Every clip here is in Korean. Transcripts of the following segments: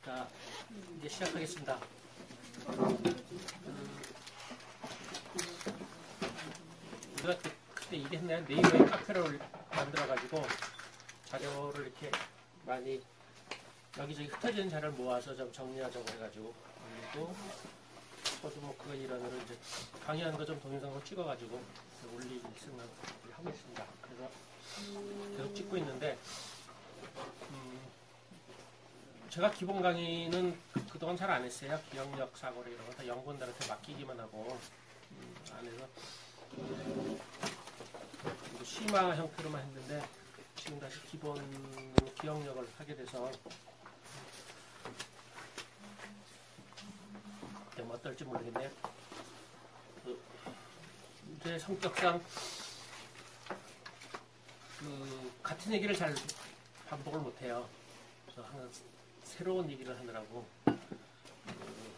자, 이제 시작하겠습니다. 우리가 그때 일했네. 네이버에 카페를 만들어가지고 자료를 이렇게 많이 여기저기 흩어진 자료를 모아서 좀 정리하자고 해가지고 올리고, 저도 뭐 그거 일환으로 이제 강의하는 거 좀 동영상으로 찍어가지고 올릴 생각을 하고 있습니다. 그래서 계속 찍고 있는데, 제가 기본 강의는 그동안 잘 안 했어요. 기억력 사고를 이런 거 다 연구원들한테 맡기기만 하고, 안 해서 심화 형태로만 했는데, 지금 다시 기본 기억력을 하게 돼서 뭐 어떨지 모르겠네요. 제 성격상 같은 얘기를 잘 반복을 못해요. 그래서 항상 새로운 얘기를 하느라고,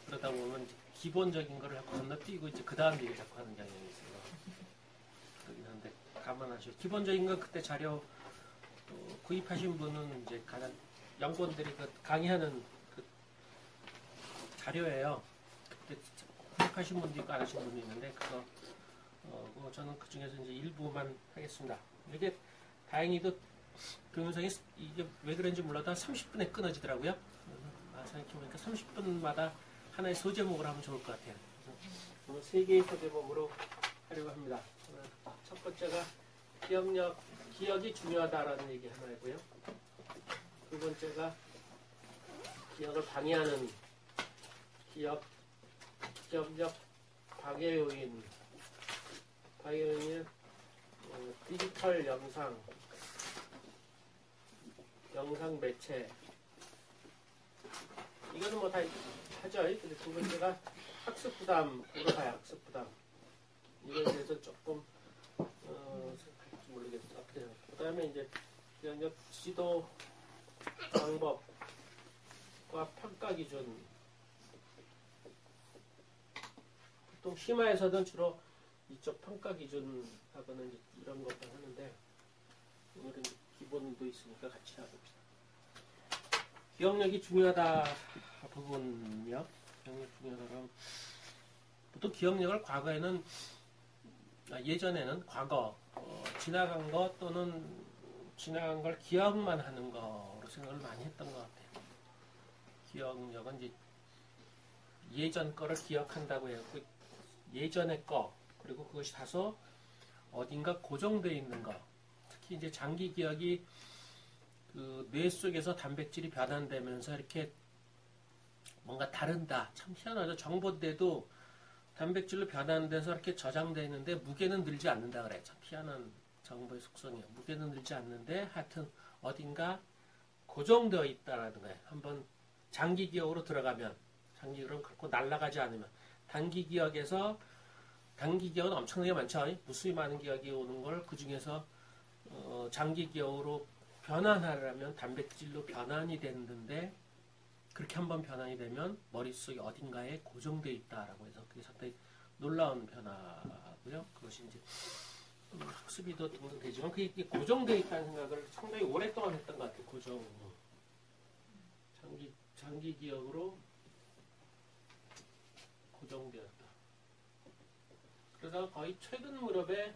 그러다 보면 기본적인 거를 자꾸 건너뛰고 이제 그 다음 얘기를 자꾸 하는 경향이 있어요. 그러긴 한데 감안하시고, 기본적인 건 그때 자료 구입하신 분은 이제 가장 연구원들이 그 강의하는 그 자료예요. 그때 구입하신 분도 있고 안 하신 분도 있는데, 그거 저는 그 중에서 이제 일부만 하겠습니다. 이게 다행히도 동영상이 이게 왜 그런지 몰라도 한 30분에 끊어지더라고요. 생각해보니까 30분마다 하나의 소제목을 하면 좋을 것 같아요. 오늘 3개의 소제목으로 하려고 합니다. 첫 번째가 기억이 중요하다라는 얘기 하나이고요. 두 번째가 기억을 방해하는 기억력 방해 요인은 디지털 영상 매체, 이거는 뭐 다 하죠. 근데 두 번째가 학습 부담으로 가요. 학습 부담. 이거에 대해서 조금 생각할지 모르겠어요. 그 다음에 이제 기억력 지도 방법과 평가 기준. 보통 심화에서는 주로 이쪽 평가 기준하고는 이제 이런 것만 하는데, 오늘은 기본도 있으니까 같이 해봅시다. 기억력이 중요하다 부분이요. 기억력 중요하다면 보통 기억력을 과거에는, 예전에는 과거 지나간 것 또는 지나간 걸 기억만 하는 거로 생각을 많이 했던 것 같아요. 기억력은 이제 예전 거를 기억한다고 해갖고 예전의 거, 그리고 그것이 다소 어딘가 고정되어 있는 거, 특히 이제 장기 기억이 그 뇌 속에서 단백질이 변환되면서 이렇게 뭔가 다른다. 참 희한하죠. 정보인데도 단백질로 변환돼서 이렇게 저장되어 있는데 무게는 늘지 않는다 그래. 참 희한한 정보의 속성이에요. 무게는 늘지 않는데 하여튼 어딘가 고정되어 있다라는 거예요. 한번 장기 기억으로 들어가면, 장기 기억은 그렇고 날아가지 않으면, 단기 기억은 엄청나게 많죠. 무수히 많은 기억이 오는 걸 그 중에서 장기 기억으로 변환하려면 단백질로 변환이 됐는데, 그렇게 한번 변환이 되면 머릿속에 어딘가에 고정되어 있다라고 해서 그게 상당히 놀라운 변화고요. 그것이 이제 학습이도 등등 되지만 그게 고정되어 있다는 생각을 상당히 오랫동안 했던 것 같아요. 장기 기억으로 고정되었다. 그러다가 거의 최근 무렵에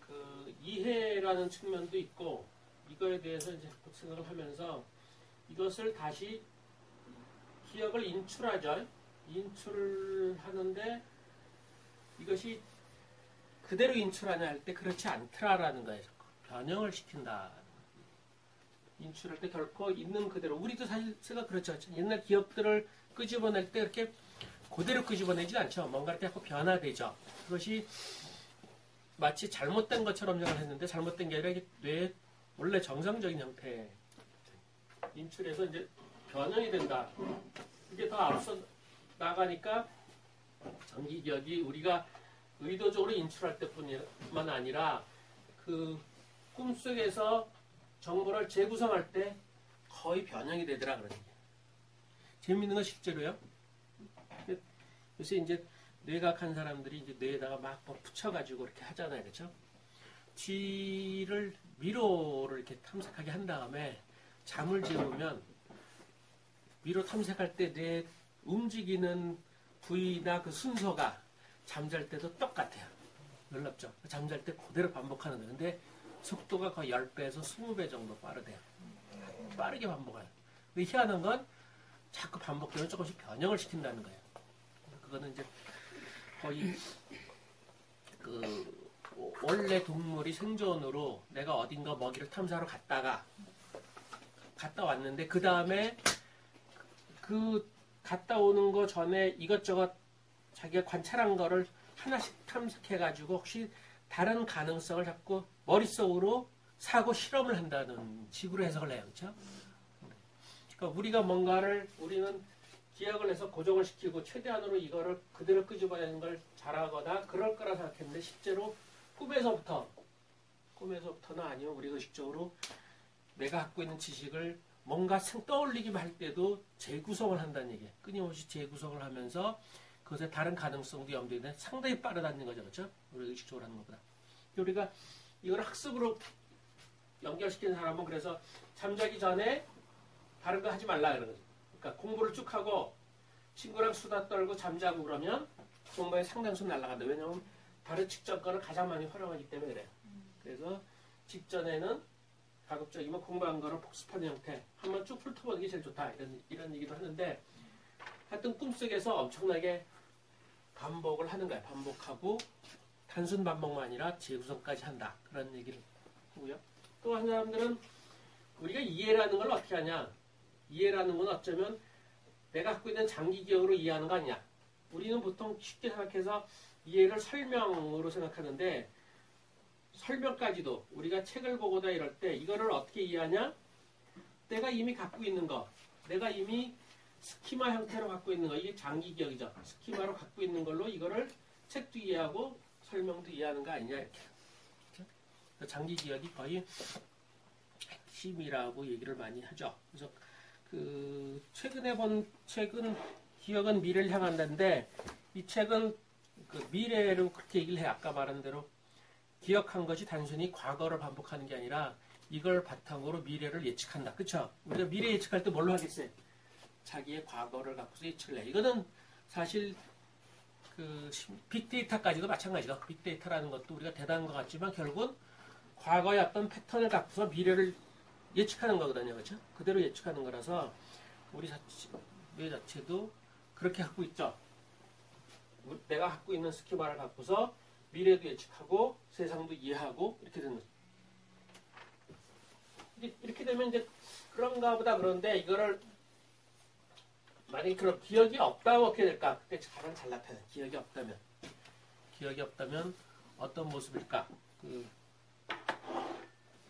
그 이해라는 측면도 있고, 이거에 대해서 이제 생각을 하면서 이것을 다시 기억을 인출하죠. 인출하는데 이것이 그대로 인출하냐 할 때 그렇지 않더라라는 거예요. 변형을 시킨다. 인출할 때 결코 있는 그대로, 우리도 사실 제가 그렇죠. 옛날 기억들을 끄집어낼 때 이렇게 그대로 끄집어내지 않죠. 뭔가 이렇게 하고 변화되죠. 그것이 마치 잘못된 것처럼 생각을 했는데 잘못된 게 아니라 이게 뇌의 원래 정상적인 형태 인출해서 이제 변형이 된다. 이게 더 앞서 나가니까 장기 기억이 우리가 의도적으로 인출할 때뿐만 아니라 그 꿈속에서 정보를 재구성할 때 거의 변형이 되더라 그러는 게. 재밌는 건 실제로요. 요새 이제 뇌과학한 사람들이 이제 뇌에다가 막 뭐 붙여가지고 이렇게 하잖아요, 그렇죠? 쥐를 미로를 이렇게 탐색하게 한 다음에 잠을 재우면 위로 탐색할 때 내 움직이는 부위나 그 순서가 잠잘 때도 똑같아요. 놀랍죠? 잠잘 때 그대로 반복하는 거예요. 근데 속도가 거의 10배에서 20배 정도 빠르대요. 빠르게 반복해요. 근데 희한한 건 자꾸 반복되면 조금씩 변형을 시킨다는 거예요. 그거는 이제 거의 그 원래 동물이 생존으로 내가 어딘가 먹이를 탐사하러 갔다 왔는데 그 다음에 그 갔다 오는 거 전에 이것저것 자기가 관찰한 거를 하나씩 탐색해가지고 혹시 다른 가능성을 자꾸 머릿속으로 사고 실험을 한다는 식으로 해석을 해요. 그렇죠? 그러니까 우리가 뭔가를 우리는 기억을 해서 고정을 시키고 최대한으로 이거를 그대로 끄집어내는 걸 잘하거나 그럴 거라 생각했는데 실제로 꿈에서부터나 아니면 우리가 의식적으로 내가 갖고 있는 지식을 뭔가 떠올리기만 할 때도 재구성을 한다는 얘기예요. 끊임없이 재구성을 하면서 그것에 다른 가능성도 염두에 두는데 상당히 빠르다는 거죠. 그렇죠? 우리가 의식적으로 하는 것보다. 우리가 이걸 학습으로 연결시키는 사람은 그래서 잠자기 전에 다른 거 하지 말라 그러는 거죠. 그러니까 공부를 쭉 하고 친구랑 수다 떨고 잠자고 그러면 공부에 상당수 날아간다. 왜냐하면 다른 직전 거를 가장 많이 활용하기 때문에 그래요. 그래서 직전에는 가급적이면 공부한 거를 복습하는 형태 한번 쭉 훑어보는 게 제일 좋다. 이런 얘기도 하는데 하여튼 꿈속에서 엄청나게 반복을 하는 거야. 반복하고 단순 반복만 아니라 재구성까지 한다. 그런 얘기를 하고요. 또 한 사람들은 우리가 이해라는 걸 어떻게 하냐. 이해라는 건 어쩌면 내가 갖고 있는 장기 기억으로 이해하는 거 아니냐. 우리는 보통 쉽게 생각해서 이해를 설명으로 생각하는데 설명까지도 우리가 책을 보거나 이럴 때 이거를 어떻게 이해하냐? 내가 이미 갖고 있는 거, 내가 이미 스키마 형태로 갖고 있는 거, 이게 장기 기억이죠. 스키마로 갖고 있는 걸로 이거를 책도 이해하고 설명도 이해하는 거 아니냐 이렇게. 그렇죠? 장기 기억이 거의 핵심이라고 얘기를 많이 하죠. 그래서 그 최근에 본 책은 기억은 미래를 향한다는데 이 책은 그 미래로 그렇게 얘기를 해. 아까 말한 대로 기억한 것이 단순히 과거를 반복하는 게 아니라 이걸 바탕으로 미래를 예측한다. 그렇죠? 우리가 미래 예측할 때 뭘로 하겠어요? 자기의 과거를 갖고서 예측을 해. 이거는 사실 그 빅데이터까지도 마찬가지다. 빅데이터라는 것도 우리가 대단한 것 같지만 결국은 과거의 어떤 패턴을 갖고서 미래를 예측하는 거거든요. 그렇죠? 그대로 예측하는 거라서 우리 뇌 자체도 그렇게 갖고 있죠. 내가 갖고 있는 스키마를 갖고서 미래도 예측하고 세상도 이해하고 이렇게 되는 거죠. 이렇게 되면 이제 그런가 보다. 그런데 이거를 만약에 그런 기억이 없다면 어떻게 될까? 그때 가장 잘 나타나요. 기억이 없다면 어떤 모습일까? 그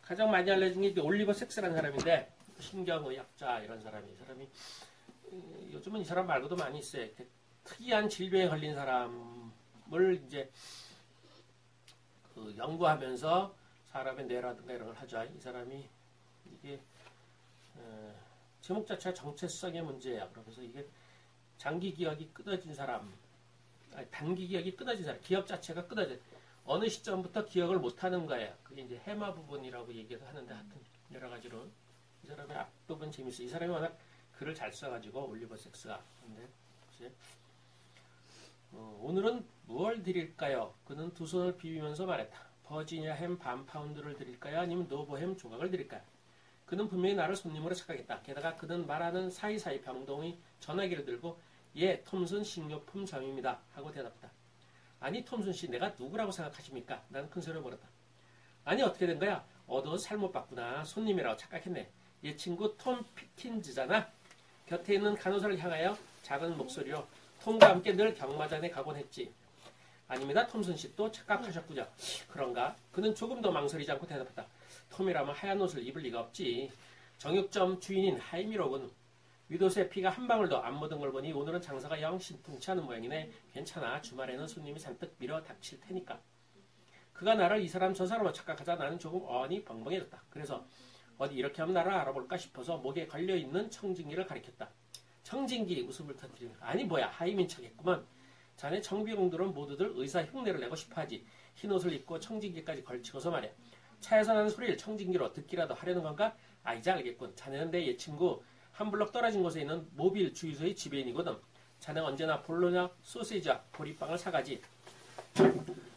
가장 많이 알려진 게 올리버 섹스라는 사람인데 신경의학자 이런 사람이 요즘은 이 사람 말고도 많이 있어요. 특이한 질병에 걸린 사람을 이제 그 연구하면서 사람의 뇌라든가 이런 걸 하죠. 이 사람이 이게 제목 자체가 정체성의 문제예요. 그래서 이게 장기 기억이 끊어진 사람, 단기 기억이 끊어진 사람, 기억 자체가 끊어진 어느 시점부터 기억을 못하는 거예요. 그게 이제 해마 부분이라고 얘기를 하는데 하여튼 여러 가지로 이 사람의 앞부분 재밌어요. 이 사람이 워낙 글을 잘 써가지고 올리버 섹스가. 근데 오늘은 무엇을 드릴까요? 그는 두 손을 비비면서 말했다. 버지니아 햄 반 파운드를 드릴까요? 아니면 노보햄 조각을 드릴까요? 그는 분명히 나를 손님으로 착각했다. 게다가 그는 말하는 사이사이 병동이 전화기를 들고 예, 톰슨 식료품점입니다. 하고 대답했다. 아니 톰슨 씨, 내가 누구라고 생각하십니까? 나는 큰 소리를 벌였다. 아니 어떻게 된 거야? 어두워서 잘못 봤구나. 손님이라고 착각했네. 얘 친구 톰 피킨즈잖아. 곁에 있는 간호사를 향하여 작은 목소리로 톰과 함께 늘 경마장에 가곤 했지. 아닙니다. 톰슨 씨 또 착각하셨군요. 그런가? 그는 조금 더 망설이지 않고 대답했다. 톰이라면 하얀 옷을 입을 리가 없지. 정육점 주인인 하임이로군. 윗옷에 피가 한 방울도 안 묻은 걸 보니 오늘은 장사가 영 신통치 않은 모양이네. 괜찮아. 주말에는 손님이 잔뜩 밀어 닥칠 테니까. 그가 나를 이 사람 저 사람으로 착각하자 나는 조금 어안이 벙벙해졌다. 그래서 어디 이렇게 하면 나를 알아볼까 싶어서 목에 걸려있는 청진기를 가리켰다. 청진기 웃음을 터뜨리는 아니 뭐야 하임인 척했구만. 자네 청비공들은 모두들 의사 흉내를 내고 싶어하지. 흰옷을 입고 청진기까지 걸치고서 말이야. 차에서 나는 소리를 청진기로 듣기라도 하려는 건가? 아, 이제 알겠군. 자네는 내 옛 친구 한 블럭 떨어진 곳에 있는 모빌 주유소의 지배인이거든. 자네는 언제나 볼로냐 소시지와 보리빵을 사가지.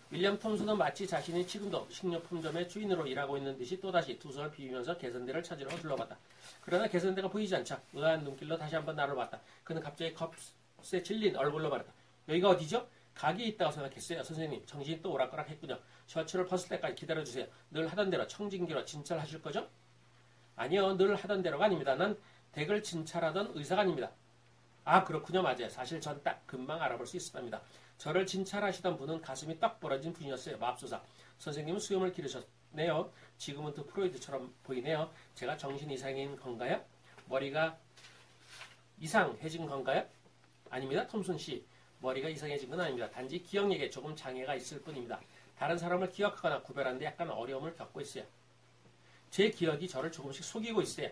윌리엄 톰슨은 마치 자신이 지금도 식료품점의 주인으로 일하고 있는 듯이 또다시 두 손을 비비면서 개선대를 찾으러 둘러봤다. 그러나 개선대가 보이지 않자 의아한 눈길로 다시 한번 나를 봤다. 그는 갑자기 컵스에 질린 얼굴로 말했다. 여기가 어디죠? 가게에 있다고 생각했어요. 선생님, 정신이 또 오락가락 했군요. 셔츠를 벗을 때까지 기다려주세요. 늘 하던 대로 청진기로 진찰하실 거죠? 아니요, 늘 하던 대로가 아닙니다. 난 댁을 진찰하던 의사가 아닙니다. 아, 그렇군요. 맞아요. 사실 전 딱 금방 알아볼 수 있었답니다. 저를 진찰하시던 분은 가슴이 떡 벌어진 분이었어요. 맙소사. 선생님은 수염을 기르셨네요. 지금은 또 프로이드처럼 보이네요. 제가 정신 이상인 건가요? 머리가 이상해진 건가요? 아닙니다. 톰슨 씨. 머리가 이상해진 건 아닙니다. 단지 기억력에 조금 장애가 있을 뿐입니다. 다른 사람을 기억하거나 구별하는데 약간 어려움을 겪고 있어요. 제 기억이 저를 조금씩 속이고 있어요.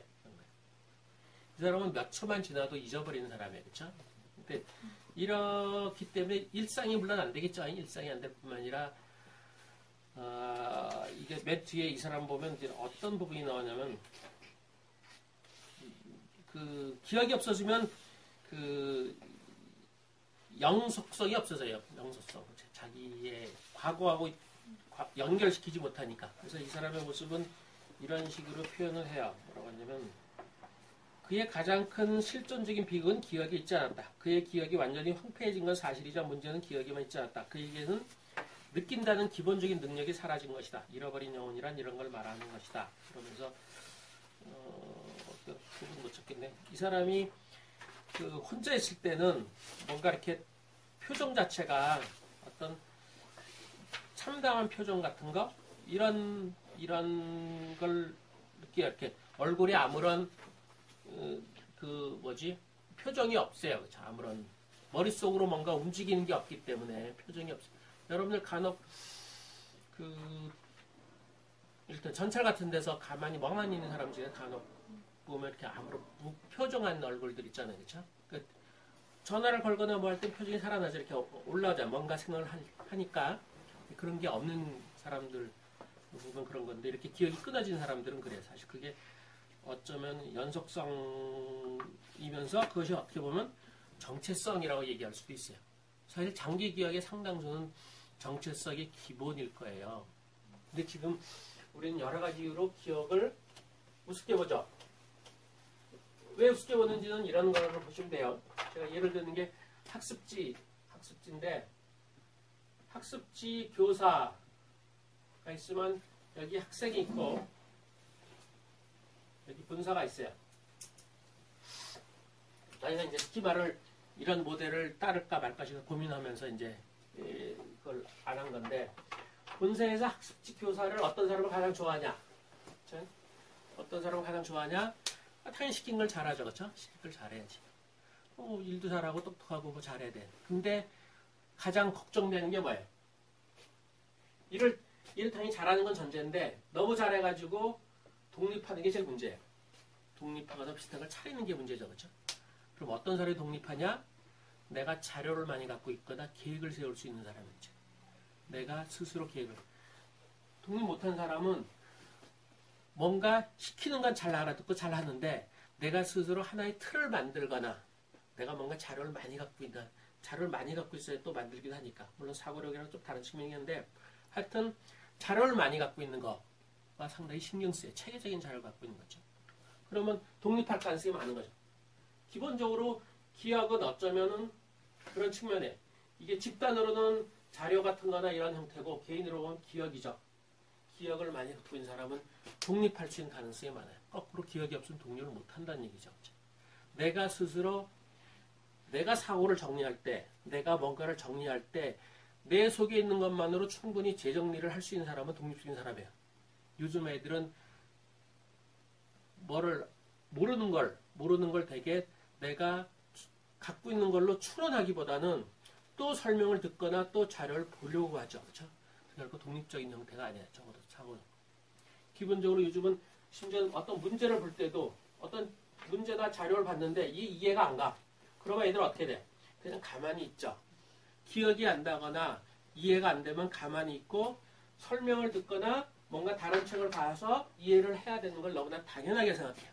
이 사람은 몇 초만 지나도 잊어버리는 사람이에요. 그렇죠? 근데 이렇기 때문에 일상이 물론 안 되겠죠. 일상이 안 될 뿐만 아니라 이게 맨 뒤에 이 사람 보면 이제 어떤 부분이 나오냐면 그 기억이 없어지면 그 영속성이 없어져요. 영속성. 자기의 과거하고 연결시키지 못하니까. 그래서 이 사람의 모습은 이런 식으로 표현을 해요. 뭐라고 하냐면 그의 가장 큰 실존적인 비극은 기억이 있지 않았다. 그의 기억이 완전히 황폐해진 건 사실이자 문제는 기억에만 있지 않았다. 그에게는 느낀다는 기본적인 능력이 사라진 것이다. 잃어버린 영혼이란 이런 걸 말하는 것이다. 그러면서 어떤 부분 못 찾겠네. 이 사람이 그 혼자 있을 때는 뭔가 이렇게 표정 자체가 어떤 참담한 표정 같은 거 이런 걸 느끼게 이렇게 얼굴에 아무런 표정이 없어요. 그렇죠? 아무런 머릿속으로 뭔가 움직이는 게 없기 때문에 표정이 없어요. 여러분들 간혹 일단 전철 같은 데서 가만히 멍하니 있는 사람 중에 간혹 보면 이렇게 아무런 무표정한 얼굴들 있잖아요. 그렇죠? 그러니까 전화를 걸거나 뭐 할 때 표정이 살아나죠. 이렇게 올라오자 뭔가 생각을 하니까 그런 게 없는 사람들 보면 그런 건데 이렇게 기억이 끊어진 사람들은 그래요. 사실 그게 어쩌면 연속성이면서 그것이 어떻게 보면 정체성이라고 얘기할 수도 있어요. 사실 장기 기억의 상당수는 정체성의 기본일 거예요. 근데 지금 우리는 여러 가지 이유로 기억을 우습게 보죠. 왜 우습게 보는지는 이런 거를 보시면 돼요. 제가 예를 드는 게 학습지인데 학습지 교사가 있으면 여기 학생이 있고 여기 분사가 있어요. 저희가 이제 스키마를 이런 모델을 따를까 말까 고민하면서 이제 그걸 안 한 건데 본세에서 학습지 교사를 어떤 사람을 가장 좋아하냐? 그렇죠? 어떤 사람을 가장 좋아하냐? 당연히 시킨 걸 잘하죠, 그렇죠? 시킨 걸 잘해야지. 일도 잘하고 똑똑하고 뭐 잘해야 돼. 근데 가장 걱정되는 게 뭐예요? 일을 당연히 잘하는 건 전제인데 너무 잘해가지고 독립하는 게 제일 문제예요. 독립하거나 비슷한 걸 차리는 게 문제죠, 그렇죠? 그럼 어떤 사람이 독립하냐? 내가 자료를 많이 갖고 있거나 계획을 세울 수 있는 사람이죠. 내가 스스로 계획을. 독립 못한 사람은 뭔가 시키는 건 잘 알아듣고 잘 하는데 내가 스스로 하나의 틀을 만들거나 내가 뭔가 자료를 많이 갖고 있어야 또 만들기도 하니까. 물론 사고력이랑 좀 다른 측면이었는데 하여튼 자료를 많이 갖고 있는 거가 상당히 신경 쓰여요. 체계적인 자료를 갖고 있는 거죠. 그러면 독립할 가능성이 많은 거죠. 기본적으로 기억은 어쩌면은 그런 측면에 이게 집단으로는 자료 같은 거나 이런 형태고 개인으로 보면 기억이죠. 기억을 많이 갖고 있는 사람은 독립할 수 있는 가능성이 많아요. 거꾸로 기억이 없으면 독립을 못한다는 얘기죠. 내가 스스로 내가 사고를 정리할 때 내가 뭔가를 정리할 때 내 속에 있는 것만으로 충분히 재정리를 할 수 있는 사람은 독립적인 사람이에요. 요즘 애들은 모르는 걸 되게 내가 갖고 있는 걸로 추론하기보다는 또 설명을 듣거나 또 자료를 보려고 하죠. 그렇죠? 결국 독립적인 형태가 아니에요. 적어도 사고는. 기본적으로 요즘은 심지어 어떤 문제를 볼 때도 어떤 문제나 자료를 봤는데 이해가 안 가. 그러면 애들은 어떻게 돼? 그냥 가만히 있죠. 기억이 안 나거나 이해가 안 되면 가만히 있고 설명을 듣거나 뭔가 다른 책을 봐서 이해를 해야 되는 걸 너무나 당연하게 생각해요.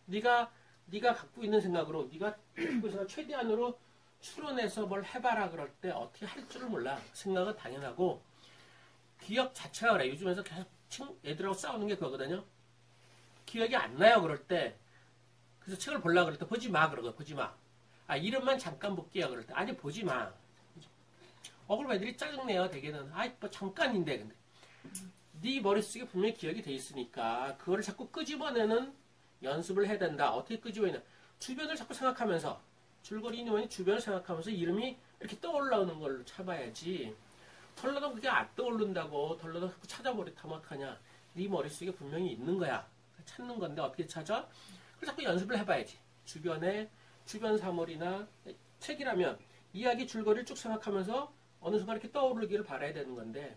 네가 갖고 있는 생각으로 네가 갖고 있는 생각 최대한으로 추론해서 뭘 해봐라 그럴 때 어떻게 할 줄을 몰라. 생각은 당연하고 기억 자체가 그래. 요즘에서 계속 애들하고 싸우는 게 그거거든요. 기억이 안 나요 그럴 때. 그래서 책을 보려고 그럴 때 보지 마 그러고 보지 마. 아 이름만 잠깐 볼게요 그럴 때 아니 보지 마. 그럼 애들이 짜증내요 대개는. 뭐 잠깐인데 근데 네 머릿속에 분명히 기억이 돼 있으니까 그거를 자꾸 끄집어내는 연습을 해야 된다. 어떻게 끄집어내냐. 주변을 자꾸 생각하면서 줄거리 인원이 주변을 생각하면서 이름이 이렇게 떠올라오는 걸로 찾아야지. 덜러도 그게 안 떠오른다고 덜러도 자꾸 찾아버리면 어떡하냐. 네 머릿속에 분명히 있는 거야. 찾는 건데 어떻게 찾아? 그래서 자꾸 연습을 해봐야지. 주변 사물이나 책이라면 이야기 줄거리를 쭉 생각하면서 어느 순간 이렇게 떠오르기를 바라야 되는 건데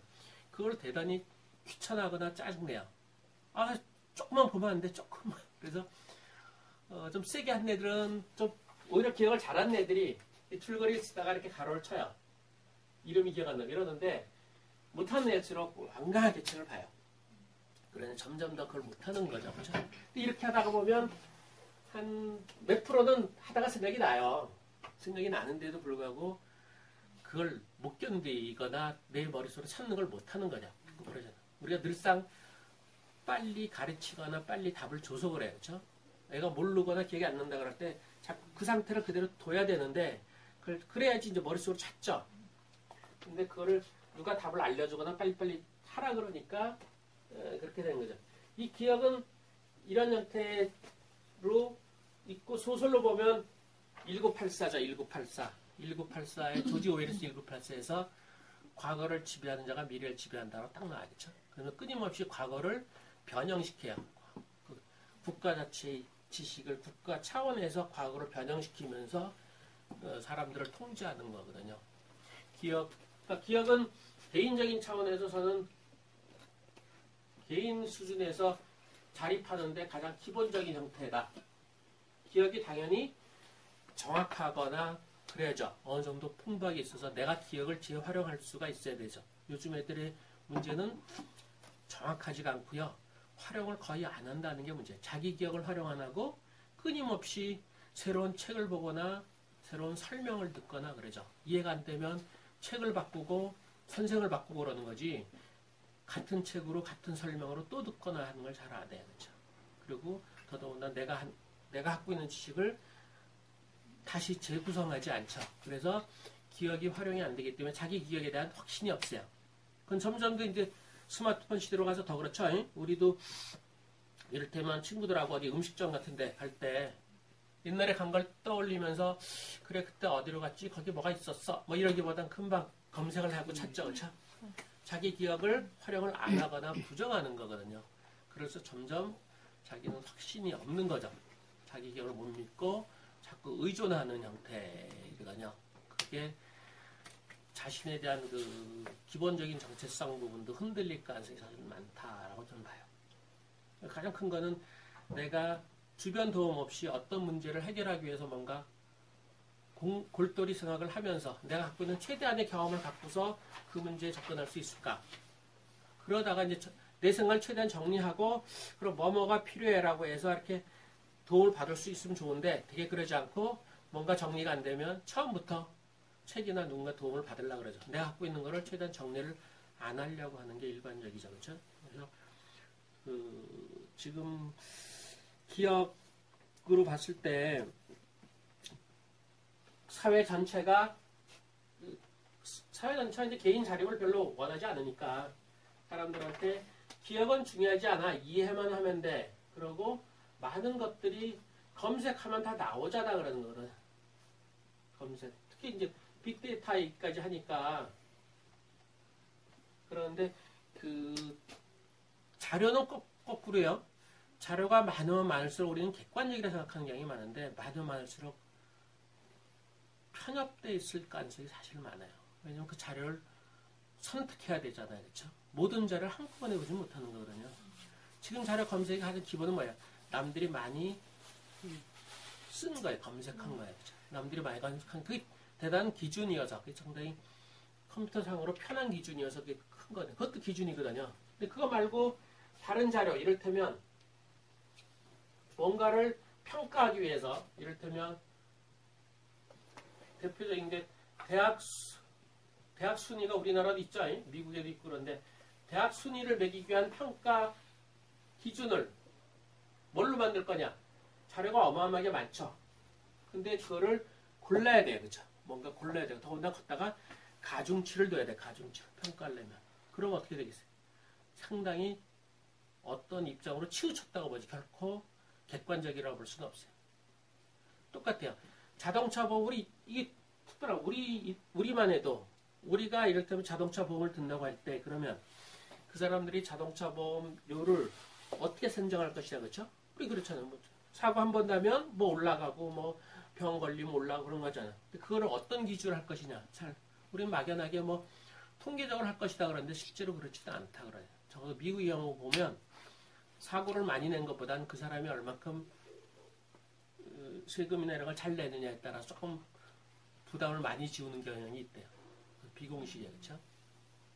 그걸 대단히 귀찮아하거나 짜증내요. 조금만 보면 안 돼, 조금만. 그래서 좀 세게 한 애들은 좀 오히려 기억을 잘하는 애들이 줄거리 쓰다가 이렇게 가로를 쳐요. 이름이 기억 안 나고 이러는데 못하는 애일수록 완강하게 책을 봐요. 그러니 점점 더 그걸 못하는 거죠. 그렇죠? 이렇게 하다가 보면 한 몇 프로는 하다가 생각이 나요. 생각이 나는데도 불구하고 그걸 못 견디거나 내 머릿속으로 찾는 걸 못하는 거죠. 그러잖아. 우리가 늘상 빨리 가르치거나 빨리 답을 줘서 그래요. 그렇죠? 애가 모르거나 기억이 안 난다 그럴 때 그 상태를 그대로 둬야 되는데 그래야지 이제 머릿속으로 찾죠. 근데 그거를 누가 답을 알려주거나 빨리빨리 하라 그러니까 그렇게 되는 거죠. 이 기억은 이런 형태로 있고 소설로 보면 1984죠. 1984. 1984의 조지 오웰리스 1984에서 과거를 지배하는 자가 미래를 지배한다고 딱 나와있죠. 그러면 끊임없이 과거를 변형시켜요. 국가 자체의 지식을 국가 차원에서 과거를 변형시키면서 사람들을 통제하는 거거든요. 그러니까 기억은 개인적인 차원에서 저는 개인 수준에서 자립하는데 가장 기본적인 형태다. 기억이 당연히 정확하거나 그래야죠. 어느 정도 풍부하게 있어서 내가 기억을 재활용할 수가 있어야 되죠. 요즘 애들의 문제는 정확하지가 않고요. 활용을 거의 안 한다는 게 문제예요. 자기 기억을 활용 안 하고 끊임없이 새로운 책을 보거나 새로운 설명을 듣거나 그러죠. 이해가 안 되면 책을 바꾸고 선생을 바꾸고 그러는 거지 같은 책으로 같은 설명으로 또 듣거나 하는 걸 잘 안 해요. 그렇죠? 그리고 더더군다나 내가 갖고 있는 지식을 다시 재구성하지 않죠. 그래서 기억이 활용이 안 되기 때문에 자기 기억에 대한 확신이 없어요. 그건 점점 더 이제 스마트폰 시대로 가서 더 그렇죠. 우리도 이를테면 친구들하고 어디 음식점 같은데 갈 때 옛날에 간 걸 떠올리면서 그래 그때 어디로 갔지 거기 뭐가 있었어 뭐 이러기보단 금방 검색을 하고 찾죠. 그렇죠? 자기 기억을 활용을 안 하거나 부정하는 거거든요. 그래서 점점 자기는 확신이 없는 거죠. 자기 기억을 못 믿고 자꾸 의존하는 형태거든요. 그게 자신에 대한 그 기본적인 정체성 부분도 흔들릴 가능성이 사실 많다라고 저는 봐요. 가장 큰 거는 내가 주변 도움 없이 어떤 문제를 해결하기 위해서 뭔가 골똘히 생각을 하면서 내가 갖고 있는 최대한의 경험을 갖고서 그 문제에 접근할 수 있을까? 그러다가 이제 내 생각을 최대한 정리하고 그럼 뭐가 필요해라고 해서 이렇게 도움을 받을 수 있으면 좋은데 되게 그러지 않고 뭔가 정리가 안 되면 처음부터 책이나 누군가 도움을 받으려고 그러죠. 내가 갖고 있는 거를 최대한 정리를 안 하려고 하는 게 일반적이죠. 그렇죠? 그래서 지금 기억으로 봤을 때 사회 전체가 이제 개인 자립을 별로 원하지 않으니까 사람들한테 기억은 중요하지 않아. 이해만 하면 돼. 그러고 많은 것들이 검색하면 다 나오잖아 그러는 거는. 검색. 특히 이제 빅데이터까지 하니까. 그런데 그 자료는 거꾸로요. 자료가 많으면 많을수록 우리는 객관적이라 생각하는 경향이 많은데 많으면 많을수록 편협되어 있을 가능성이 사실 많아요. 왜냐하면 그 자료를 선택해야 되잖아요. 그렇죠? 모든 자료를 한꺼번에 보지 못하는 거거든요. 지금 자료 검색이 가장 기본은 뭐예요? 남들이 많이 쓴 거예요. 검색한 거예요. 그렇죠? 남들이 많이 검색한 그게 대단한 기준이어서 그게 상당히 컴퓨터상으로 편한 기준이어서 그게 큰 거예요. 그것도 기준이거든요. 근데 그거 말고 다른 자료, 이를테면 뭔가를 평가하기 위해서, 이를테면 대표적인 게 대학 순위가 우리나라도 있죠. 미국에도 있고. 그런데 대학 순위를 매기기 위한 평가 기준을 뭘로 만들 거냐? 자료가 어마어마하게 많죠. 근데 그거를 골라야 돼요. 그죠? 뭔가 골라야 돼요. 더군다나 걷다가 가중치를 둬야 돼. 가중치를 평가하려면. 그럼 어떻게 되겠어요? 상당히 어떤 입장으로 치우쳤다고 보지. 결코 객관적이라고 볼 수는 없어요. 똑같아요. 자동차 보험이 이게 특별하고 우리만 해도 우리가 이를테면 자동차 보험을 든다고 할 때 그러면 그 사람들이 자동차 보험료를 어떻게 선정할 것이냐, 그렇죠? 우리 그렇잖아요. 뭐 사고 한 번 나면 뭐 올라가고 뭐 병 걸리면 올라가고 그런 거잖아. 근데 그거를 어떤 기준으로 할 것이냐? 우리는 막연하게 뭐 통계적으로 할 것이다 그러는데 실제로 그렇지도 않다 그래요. 적어도 미국의 경우 보면 사고를 많이 낸 것보다는 그 사람이 얼마큼 세금이나 이런 걸 잘 내느냐에 따라서 조금 부담을 많이 지우는 경향이 있대요. 비공식이에요. 그렇죠?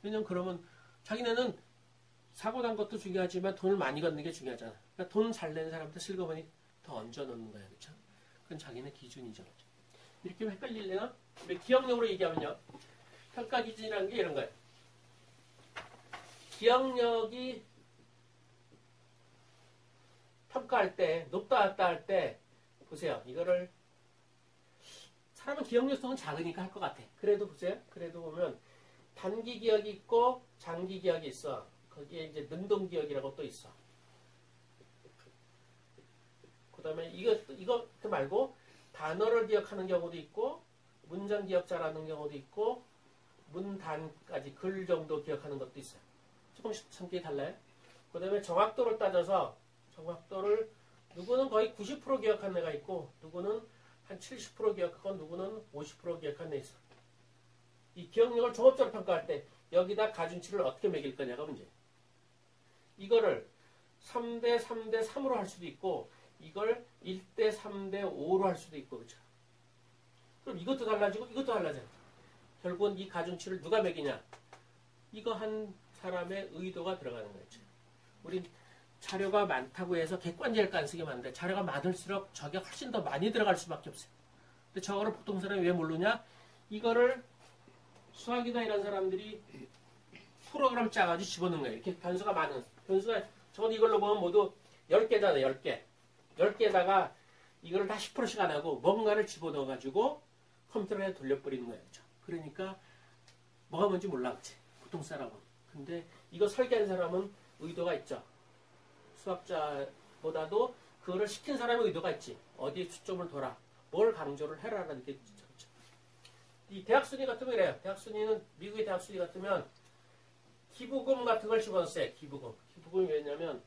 왜냐면 그러면 자기네는 사고 난 것도 중요하지만 돈을 많이 걷는 게 중요하잖아. 그러니까 돈 잘 내는 사람한테 슬그머니 더 얹어 놓는 거예요. 그렇죠? 그건 자기네 기준이죠. 그렇죠? 이렇게 헷갈리려나? 기억력으로 얘기하면요. 평가 기준이라는 게 이런 거예요. 기억력이 평가할 때 높다 낮다 할 때 보세요. 이거를 사람은 기억력성은 작으니까 할 것 같아. 그래도 보세요. 그래도 보면 단기 기억이 있고 장기 기억이 있어. 거기에 이제 능동 기억이라고 또 있어. 그 다음에 이거 말고 단어를 기억하는 경우도 있고 문장 기억 잘하는 경우도 있고 문단까지 글 정도 기억하는 것도 있어요. 조금씩 성격이 달라요. 그 다음에 정확도를 따져서 정확도를 누구는 거의 90% 기억하는 애가 있고 누구는 한 70% 기억하고 누구는 50% 기억하는 애 있어. 이 기억력을 종합적으로 평가할 때 여기다 가중치를 어떻게 매길 거냐가 문제. 이거를 3대 3대 3으로 할 수도 있고 이걸 1대 3대 5로 할 수도 있고 그렇죠. 그럼 이것도 달라지고 이것도 달라져요. 결국은 이 가중치를 누가 매기냐. 이거 한 사람의 의도가 들어가는 거죠. 우린 자료가 많다고 해서 객관적일 가능성이 많은데 자료가 많을수록 저게 훨씬 더 많이 들어갈 수밖에 없어요. 근데 저거를 보통 사람이 왜 모르냐? 이거를 수학이나 이런 사람들이 프로그램 짜가지고 집어넣는 거예요. 이렇게 변수가 많은. 변수가 저건 이걸로 보면 모두 10개잖아요. 10개. 10개에다가 이거를 다 10%씩 안 하고 뭔가를 집어넣어가지고 컴퓨터에 돌려버리는 거예요. 그렇죠? 그러니까 뭐가 뭔지 몰라. 그치? 보통 사람은. 근데 이거 설계한 사람은 의도가 있죠. 수학자보다도 그거를 시킨 사람의 의도가 있지. 어디에 초점을 둬라. 뭘 강조를 해라라는 게 있죠. 그렇죠? 이 대학 순위 같으면 그래요. 대학 순위는 미국의 대학 순위 같으면 기부금 같은 걸 집어넣었어요. 기부금. 기부금이 왜냐면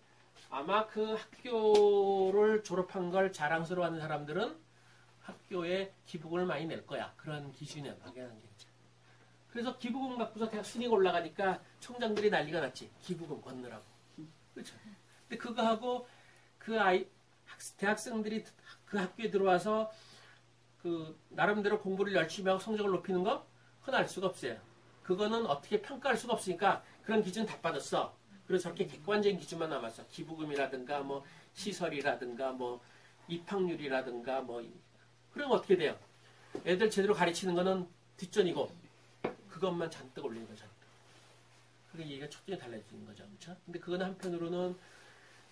아마 그 학교를 졸업한 걸 자랑스러워하는 사람들은 학교에 기부금을 많이 낼 거야. 그런 기준이야. 막연한 게 있죠. 그래서 기부금 갖고서 대학 순위가 올라가니까 총장들이 난리가 났지. 기부금 건느라고. 그렇죠? 근데 그거 하고 대학생들이 그 학교에 들어와서 그 나름대로 공부를 열심히 하고 성적을 높이는 거 그건 알 수가 없어요. 그거는 어떻게 평가할 수가 없으니까 그런 기준 다 빠졌어. 그래서 저렇게 객관적인 기준만 남았어. 기부금이라든가 뭐 시설이라든가 뭐 입학률이라든가 뭐 그럼 어떻게 돼요? 애들 제대로 가르치는 거는 뒷전이고 그것만 잔뜩 올리는 거죠. 그게 얘기가 초점이 달라지는 거죠. 그렇죠? 근데 그거는 한편으로는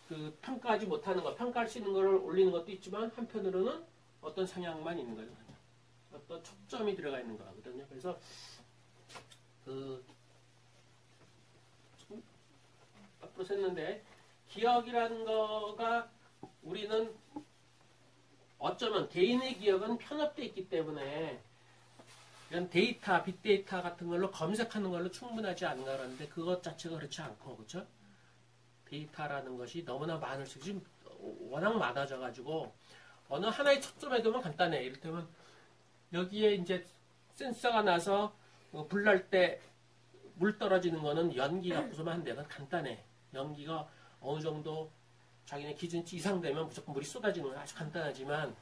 그 평가하지 못하는 거, 평가할 수 있는 거를 올리는 것도 있지만 한편으로는 어떤 성향만 있는 거죠. 어떤 초점이 들어가 있는 거거든요. 그래서 앞으로 샜는데 기억이라는 거가 우리는 어쩌면 개인의 기억은 편협되어 있기 때문에 이런 데이터, 빅데이터 같은 걸로 검색하는 걸로 충분하지 않나 그러는데 그것 자체가 그렇지 않고 그렇죠? 데이터라는 것이 너무나 많을수록 지금 워낙 많아져가지고 어느 하나의 초점에 두면 간단해. 이를테면 여기에 이제 센서가 나서 불 날 때 물 떨어지는 거는 연기 갖고서만 한대. 그건 간단해. 연기가 어느 정도 자기네 기준치 이상 되면 무조건 물이 쏟아지는 건 아주 간단하지만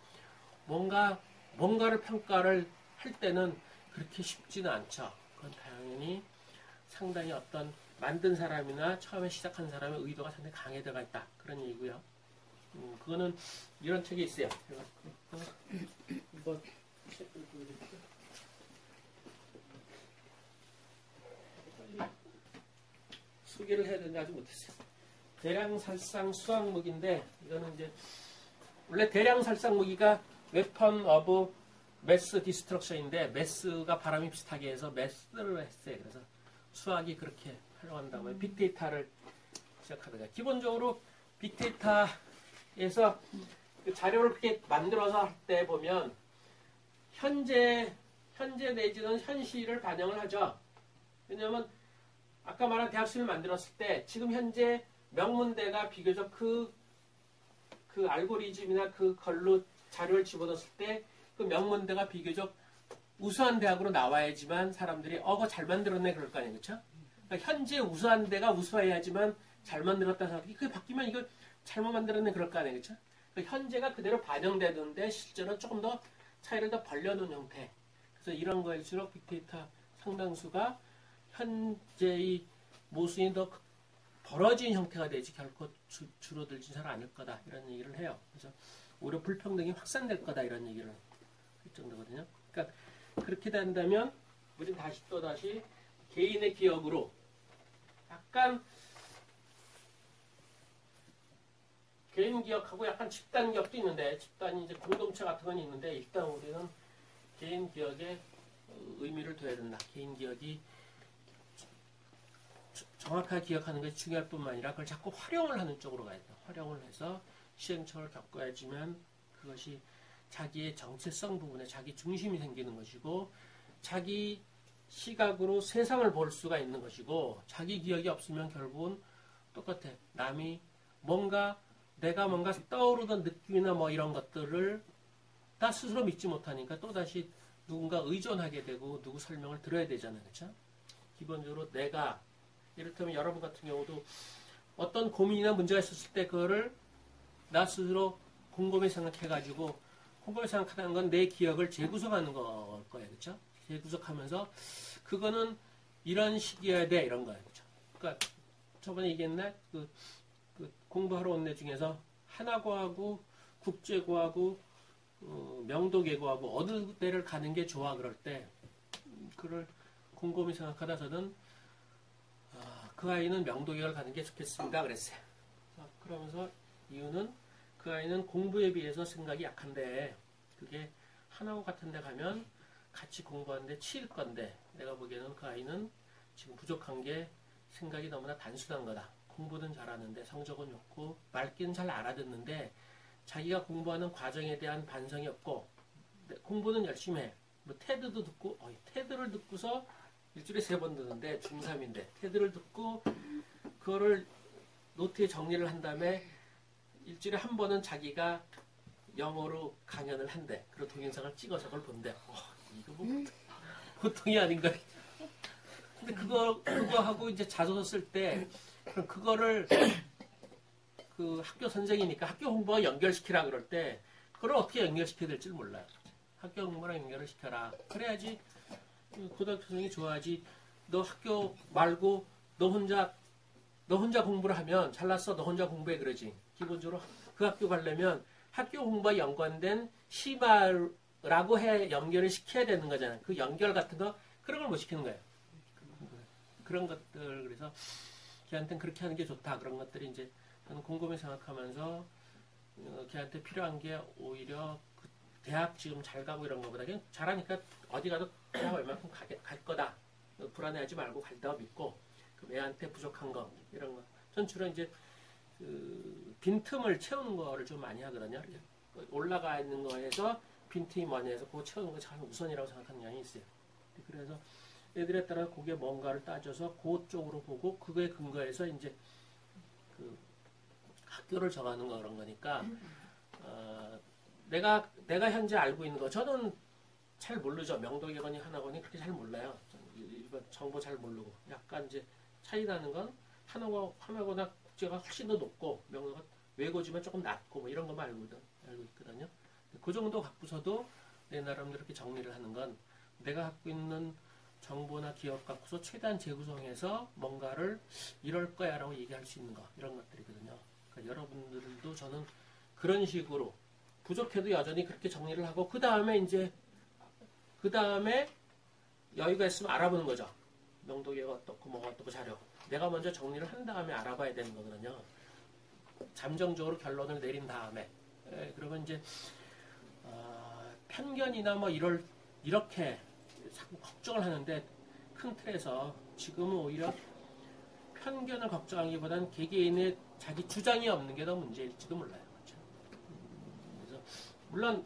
뭔가를 평가를 할 때는 그렇게 쉽지는 않죠. 그건 당연히 상당히 어떤 만든 사람이나 처음에 시작한 사람의 의도가 상당히 강해 들어가 있다. 그런 얘기고요. 그거는 이런 책이 있어요. 이거 소개를 해야 되는데 아직 못했어요. 대량살상 수학무기인데 이거는 이제 원래 대량살상 무기가 웨펀 오브 매스 디스트럭션인데 매스가 바람이 비슷하게 해서 매스를 했어요. 그래서 수학이 그렇게 활용한다고요. 빅데이터를 시작하다가 기본적으로 빅데이터에서 그 자료를 그렇게 만들어서 할 때 보면 현재 내지는 현실을 반영을 하죠. 왜냐하면 아까 말한 대학수를 만들었을 때 지금 현재 명문대가 비교적 그 알고리즘이나 그 걸로 자료를 집어넣었을 때 그 명문대가 비교적 우수한 대학으로 나와야지만 사람들이 그거 잘 만들었네 그럴 거 아니에요. 그렇죠? 그러니까 현재 우수한 데가 우수해야지만 잘 만들었다 생각이 그게 바뀌면 이거 잘못 만들었네 그럴 거 아니에요. 그렇죠? 그러니까 현재가 그대로 반영되는데 실제로 조금 더 차이를 더 벌려놓은 형태. 그래서 이런 거일수록 빅데이터 상당수가 현재의 모순이 더 벌어진 형태가 되지 결코 줄어들지 잘 않을 거다 이런 얘기를 해요. 그래서 오히려 불평등이 확산될 거다 이런 얘기를 할 정도거든요. 그러니까 그렇게 된다면 우리는 다시 개인의 기억으로 약간 개인 기억하고 약간 집단 기억도 있는데 집단이 이제 공동체 같은 건 있는데 일단 우리는 개인 기억에 의미를 둬야 된다. 개인 기억이 정확하게 기억하는 것이 중요할 뿐만 아니라 그걸 자꾸 활용을 하는 쪽으로 가야 돼요. 활용을 해서 시행착오를 겪어야지만 그것이 자기의 정체성 부분에 자기 중심이 생기는 것이고 자기 시각으로 세상을 볼 수가 있는 것이고 자기 기억이 없으면 결국은 똑같아. 남이 내가 뭔가 떠오르던 느낌이나 뭐 이런 것들을 다 스스로 믿지 못하니까 또다시 누군가 의존하게 되고 누구 설명을 들어야 되잖아요. 그렇죠? 기본적으로 내가 이를테면 여러분 같은 경우도 어떤 고민이나 문제가 있었을 때 그거를 나 스스로 곰곰이 생각해가지고 곰곰이 생각하는 건 내 기억을 재구성하는 거일 거예요. 그렇죠? 재구성하면서 그거는 이런 식이어야 돼 이런 거예요. 그렇죠? 그러니까 저번에 얘기했나? 그 공부하러 온 애 중에서 하나고하고 국제고하고 명도계고하고 어느 데를 가는 게 좋아 그럴 때 그걸 곰곰이 생각하다 저는 그 아이는 명도계를 가는 게 좋겠습니다 그랬어요. 그러면서 이유는 그 아이는 공부에 비해서 생각이 약한데 그게 하나고 같은 데 가면 같이 공부하는데 치일 건데 내가 보기에는 그 아이는 지금 부족한 게 생각이 너무나 단순한 거다. 공부는 잘하는데 성적은 좋고 말귀는 잘 알아듣는데 자기가 공부하는 과정에 대한 반성이 없고 공부는 열심히 해. 뭐 테드도 듣고 테드를 듣고서 일주일에 3번 듣는데 중3인데 테드를 듣고 그거를 노트에 정리를 한 다음에 일주일에 한 번은 자기가 영어로 강연을 한대. 그리고 동영상을 찍어서 그걸 본대. 이거 뭐 보통이 아닌가. 근데 그거 하고 이제 자소서 쓸 때 그거를 그 학교 선생이니까 학교 홍보와 연결시키라 그럴 때 그걸 어떻게 연결시켜야 될지 몰라요. 학교 홍보랑 연결을 시켜라. 그래야지 고등학교 선생님이 좋아하지. 너 학교 말고 너 혼자 공부를 하면 잘났어. 너 혼자 공부해 그러지. 기본적으로 그 학교 가려면 학교 공부와 연관된 심화라고 연결을 시켜야 되는 거잖아요. 그 연결 같은 거 그런 걸 못 시키는 거예요. 그런 것들 그래서 걔한테는 그렇게 하는 게 좋다. 그런 것들이 이제 저는 곰곰이 생각하면서 걔한테 필요한 게 오히려 그 대학 지금 잘 가고 이런 거보다 그냥 잘하니까 어디 가도 대학 얼마큼 갈 거다. 불안해하지 말고 갈다 믿고 그 애한테 부족한 거 이런 거. 전 주로 이제 그 빈틈을 채우는 거를 좀 많이 하거든요. 이렇게 올라가 있는 거에서 빈틈이 많이 해서 그거 채우는 거 참 우선이라고 생각하는 경향이 있어요. 그래서 애들에 따라 그게 뭔가를 따져서 그쪽으로 보고 그거에 근거해서 이제 그 학교를 정하는 거 그런 거니까 내가 현재 알고 있는 거 저는 잘 모르죠. 명도계거니 하나거니 그렇게 잘 몰라요. 일반 정보 잘 모르고 약간 이제 차이 나는 건 하나거나 국제가 훨씬 더 높고 명도가 외고지만 조금 낮고 뭐 이런 것만 알고 있거든요. 그 정도 갖고서도 내 나름대로 이렇게 정리를 하는 건 내가 갖고 있는 정보나 기업 갖고서 최대한 재구성해서 뭔가를 이럴 거야 라고 얘기할 수 있는 거, 이런 것들이거든요. 그러니까 여러분들도 저는 그런 식으로 부족해도 여전히 그렇게 정리를 하고 그 다음에 여유가 있으면 알아보는 거죠. 명도계가 어떻고 뭐가 어떻고 자료. 내가 먼저 정리를 한 다음에 알아봐야 되는 거거든요. 잠정적으로 결론을 내린 다음에. 그러면 이제 편견이나 뭐 이렇게 자꾸 걱정을 하는데 큰 틀에서 지금은 오히려 편견을 걱정하기보다는 개개인의 자기 주장이 없는 게 더 문제일지도 몰라요. 그렇죠? 그래서 물론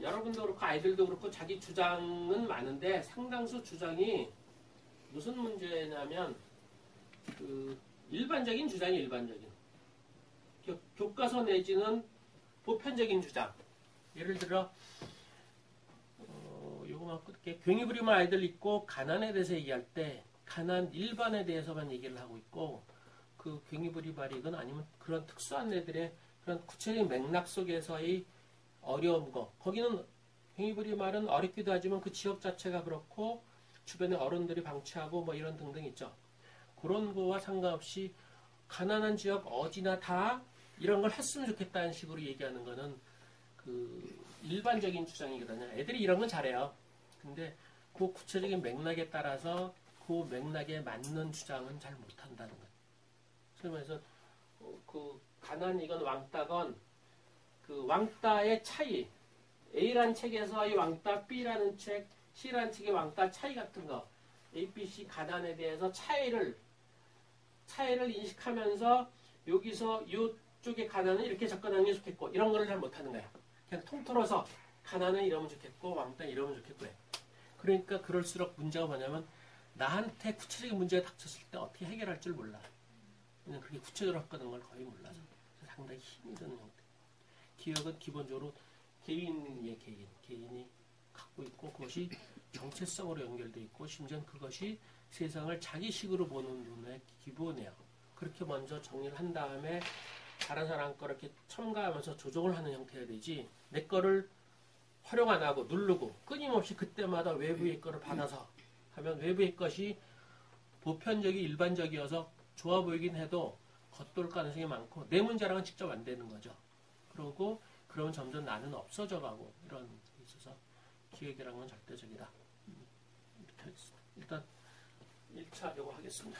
여러분도 그렇고 아이들도 그렇고 자기 주장은 많은데 상당수 주장이 무슨 문제냐면 그 일반적인 주장이 일반적인 교과서 내지는 보편적인 주장. 예를 들어 요거만 끝게 괭이 부리는 아이들 있고 가난에 대해서 얘기할 때 가난 일반에 대해서만 얘기를 하고 있고 그 괭이 부리 발익은 아니면 그런 특수한 애들의 그런 구체적인 맥락 속에서의 어려운 거. 거기는 괭이 부리 말은 어렵기도 하지만 그 지역 자체가 그렇고 주변에 어른들이 방치하고 뭐 이런 등등 있죠. 그런 거와 상관없이 가난한 지역 어디나 다 이런 걸 했으면 좋겠다는 식으로 얘기하는 거는 그 일반적인 주장이거든요. 애들이 이런 건 잘해요. 근데 그 구체적인 맥락에 따라서 그 맥락에 맞는 주장은 잘 못한다는 거예요. 그래서 그 가난이건 왕따건 그 왕따의 차이, A라는 책에서 이 왕따, B라는 책, C라는 책의 왕따 차이 같은 거, A, B, C 가난에 대해서 차이를 인식하면서 여기서 이쪽의 가난은 이렇게 접근하는 게 좋겠고 이런 거를 잘 못하는 거야. 그냥 통틀어서 가난은 이러면 좋겠고 왕따는 이러면 좋겠고 해. 그러니까 그럴수록 문제가 뭐냐면 나한테 구체적인 문제가 닥쳤을 때 어떻게 해결할 줄 몰라. 그냥 그렇게 구체적으로 접근하는 걸 거의 몰라서 상당히 힘이 드는 형태. 기억은 기본적으로 개인이 갖고 있고 그것이 정체성으로 연결되어 있고 심지어 그것이 세상을 자기식으로 보는 눈의 기본이에요. 그렇게 먼저 정리를 한 다음에 다른 사람 거 이렇게 첨가하면서 조정을 하는 형태가 되지 내 거를 활용 안 하고 누르고 끊임없이 그때마다 외부의 거를 받아서 하면 외부의 것이 보편적이 일반적이어서 좋아 보이긴 해도 겉돌 가능성이 많고 내 문제랑은 직접 안 되는 거죠. 그러고 그러면 점점 나는 없어져 가고 이런 게 있어서 기획이라는 건 절대적이다. 이렇게 하겠습니다. 일단 1차 요거 하겠습니다.